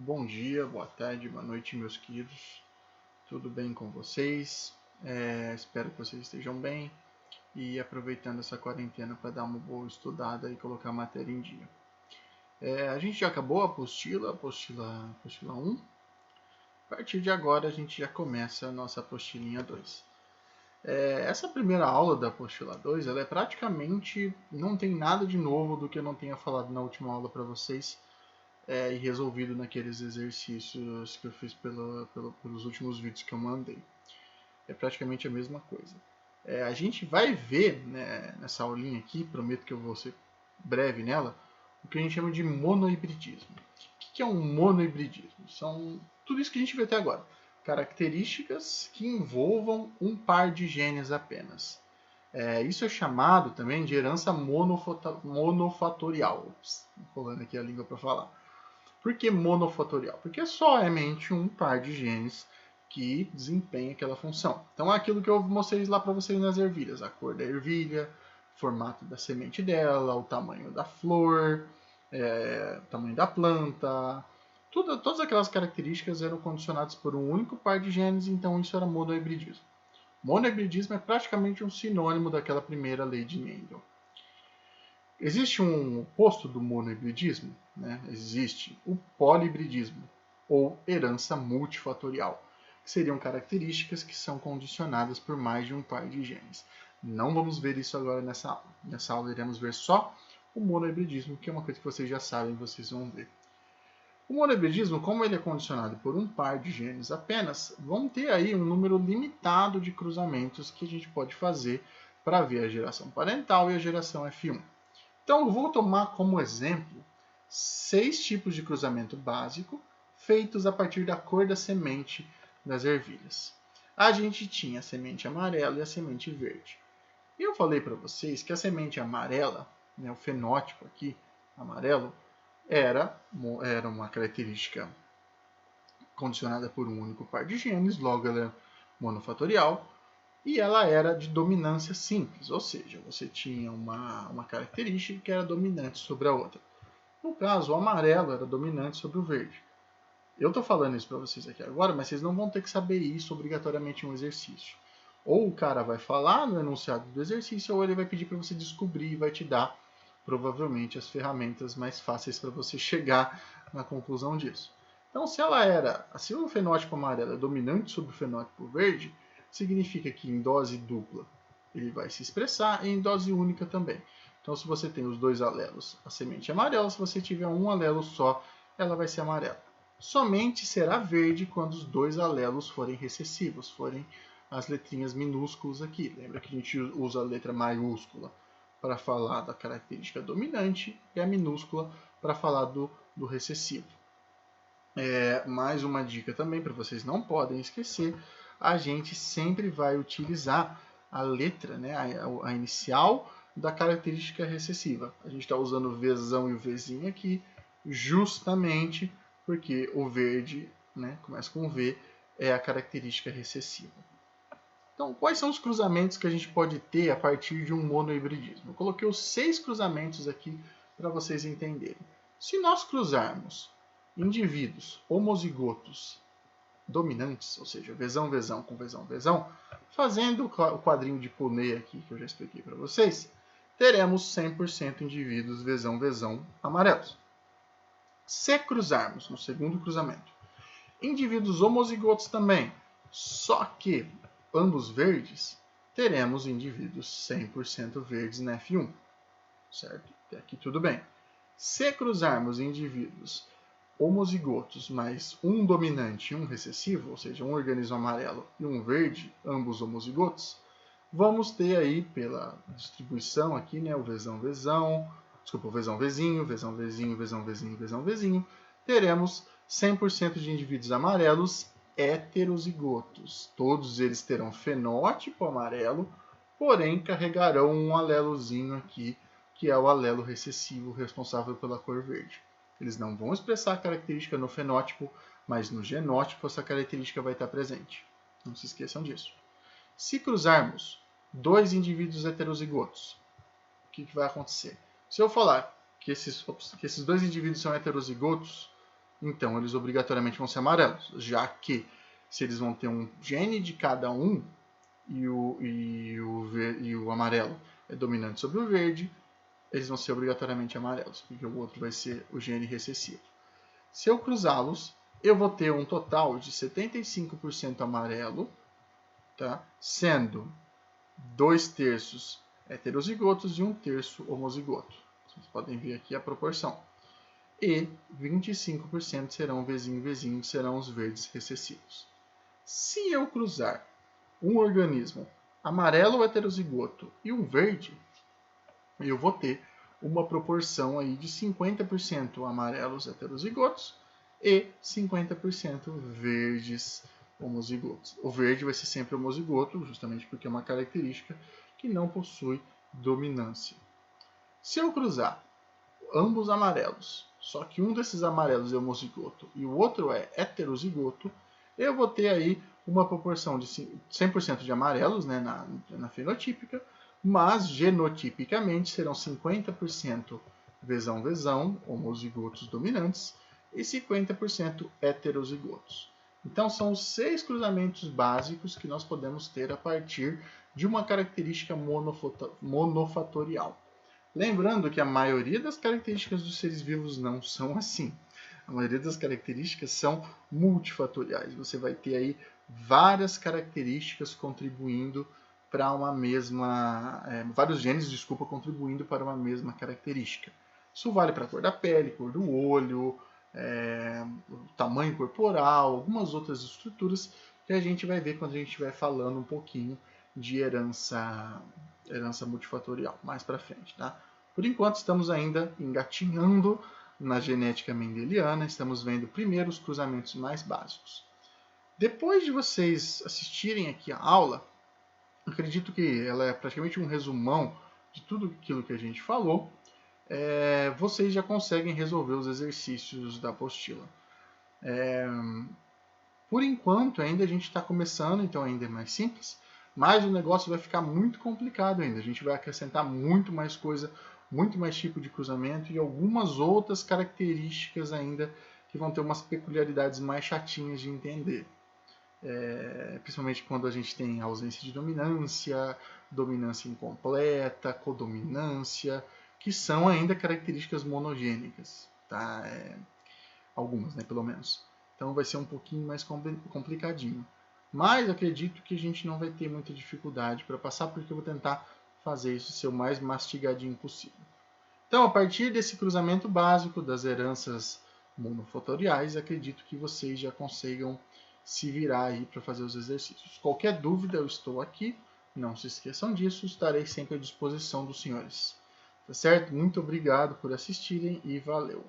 Bom dia, boa tarde, boa noite, meus queridos. Tudo bem com vocês? Espero que vocês estejam bem e aproveitando essa quarentena para dar uma boa estudada e colocar a matéria em dia. A gente já acabou a apostila 1. A partir de agora a gente já começa a nossa apostilinha 2. Essa primeira aula da apostila 2, ela é praticamente, não tem nada de novo do que eu não tenha falado na última aula para vocês. E resolvido naqueles exercícios que eu fiz pelos últimos vídeos que eu mandei. É praticamente a mesma coisa. A gente vai ver, né, nessa aulinha aqui, prometo que eu vou ser breve nela, o que a gente chama de monohibridismo. O que é um monohibridismo? São tudo isso que a gente vê até agora. Características que envolvam um par de genes apenas. Isso é chamado também de herança monofatorial. Rolando aqui a língua para falar. Por que monofatorial? Porque somente um par de genes que desempenha aquela função. Então é aquilo que eu mostrei lá para vocês nas ervilhas. A cor da ervilha, o formato da semente dela, o tamanho da flor, o tamanho da planta. Todas aquelas características eram condicionadas por um único par de genes, então isso era monohibridismo. Monohibridismo é praticamente um sinônimo daquela primeira lei de Mendel. Existe um oposto do monohibridismo? Né? Existe o polihibridismo, ou herança multifatorial, que seriam características que são condicionadas por mais de um par de genes. Não vamos ver isso agora nessa aula. Nessa aula iremos ver só o monohibridismo, que é uma coisa que vocês já sabem, vocês vão ver. O monohibridismo, como ele é condicionado por um par de genes apenas, vão ter aí um número limitado de cruzamentos que a gente pode fazer para ver a geração parental e a geração F1. Então, eu vou tomar como exemplo 6 tipos de cruzamento básico feitos a partir da cor da semente das ervilhas. A gente tinha a semente amarela e a semente verde. E eu falei para vocês que a semente amarela, né, o fenótipo aqui, amarelo, era uma característica condicionada por um único par de genes, logo ela é monofatorial, e ela era de dominância simples, ou seja, você tinha uma característica que era dominante sobre a outra. No caso, o amarelo era dominante sobre o verde. Eu estou falando isso para vocês aqui agora, mas vocês não vão ter que saber isso obrigatoriamente em um exercício. Ou o cara vai falar no enunciado do exercício, ou ele vai pedir para você descobrir e vai te dar, provavelmente, as ferramentas mais fáceis para você chegar na conclusão disso. Então, se o fenótipo amarelo é dominante sobre o fenótipo verde, significa que em dose dupla ele vai se expressar e em dose única também. Então, se você tem os dois alelos, a semente é amarela. Se você tiver um alelo só, ela vai ser amarela. Somente será verde quando os dois alelos forem recessivos, forem as letrinhas minúsculas aqui. Lembra que a gente usa a letra maiúscula para falar da característica dominante e a minúscula para falar do recessivo. Mais uma dica também para vocês não podem esquecer, a gente sempre vai utilizar a letra, né, a inicial da característica recessiva. A gente está usando o Vzão e o Vzinho aqui justamente porque o verde, né, começa com V, é a característica recessiva. Então, quais são os cruzamentos que a gente pode ter a partir de um monohibridismo? Eu coloquei os 6 cruzamentos aqui para vocês entenderem. Se nós cruzarmos indivíduos homozigotos dominantes, ou seja, Vzão com Vzão, fazendo o quadrinho de Punnett aqui, que eu já expliquei para vocês, teremos 100% indivíduos Vzão amarelos. Se cruzarmos no segundo cruzamento indivíduos homozigotos também, só que ambos verdes, teremos indivíduos 100% verdes na F1, certo? Até aqui tudo bem. Se cruzarmos indivíduos homozigotos, mas um dominante e um recessivo, ou seja, um organismo amarelo e um verde, ambos homozigotos, vamos ter aí, pela distribuição aqui, né, o Vzão, Vzinho, teremos 100% de indivíduos amarelos heterozigotos. Todos eles terão fenótipo amarelo, porém carregarão um alelozinho aqui, que é o alelo recessivo responsável pela cor verde. Eles não vão expressar a característica no fenótipo, mas no genótipo essa característica vai estar presente. Não se esqueçam disso. Se cruzarmos 2 indivíduos heterozigotos, o que vai acontecer? Se eu falar que esses 2 indivíduos são heterozigotos, então eles obrigatoriamente vão ser amarelos, já que se eles vão ter um gene de cada um e o amarelo é dominante sobre o verde, eles vão ser obrigatoriamente amarelos, porque o outro vai ser o gene recessivo. Se eu cruzá-los, eu vou ter um total de 75% amarelo, tá? Sendo 2/3 heterozigotos e 1/3 homozigoto. Vocês podem ver aqui a proporção. E 25% serão vizinho, serão os verdes recessivos. Se eu cruzar um organismo amarelo heterozigoto e um verde, eu vou ter uma proporção aí de 50% amarelos heterozigotos e 50% verdes homozigotos. O verde vai ser sempre homozigoto, justamente porque é uma característica que não possui dominância. Se eu cruzar ambos amarelos, só que um desses amarelos é homozigoto e o outro é heterozigoto, eu vou ter aí uma proporção de 100% de amarelos, né, na fenotípica, mas genotipicamente serão 50% vezão, homozigotos dominantes, e 50% heterozigotos. Então são os 6 cruzamentos básicos que nós podemos ter a partir de uma característica monofatorial. Lembrando que a maioria das características dos seres vivos não são assim. A maioria das características são multifatoriais. Você vai ter aí várias características contribuindo para uma mesma... vários genes, contribuindo para uma mesma característica. Isso vale para a cor da pele, cor do olho, o tamanho corporal, algumas outras estruturas que a gente vai ver quando a gente estiver falando um pouquinho de herança multifatorial, mais para frente, tá? Por enquanto, estamos ainda engatinhando na genética mendeliana, estamos vendo primeiro os cruzamentos mais básicos. Depois de vocês assistirem aqui a aula, acredito que ela é praticamente um resumão de tudo aquilo que a gente falou, vocês já conseguem resolver os exercícios da apostila. Por enquanto, ainda a gente está começando, então ainda é mais simples, mas o negócio vai ficar muito complicado ainda. A gente vai acrescentar muito mais coisa, muito mais tipo de cruzamento e algumas outras características ainda que vão ter umas peculiaridades mais chatinhas de entender. Principalmente quando a gente tem ausência de dominância, dominância incompleta, codominância, que são ainda características monogênicas, tá? Algumas, né, pelo menos. Então vai ser um pouquinho mais complicadinho. Mas acredito que a gente não vai ter muita dificuldade para passar, porque eu vou tentar fazer isso ser o mais mastigadinho possível. Então, a partir desse cruzamento básico das heranças monofatoriais, acredito que vocês já consigam se virar aí para fazer os exercícios. Qualquer dúvida, eu estou aqui. Não se esqueçam disso, estarei sempre à disposição dos senhores. Tá certo? Muito obrigado por assistirem e valeu!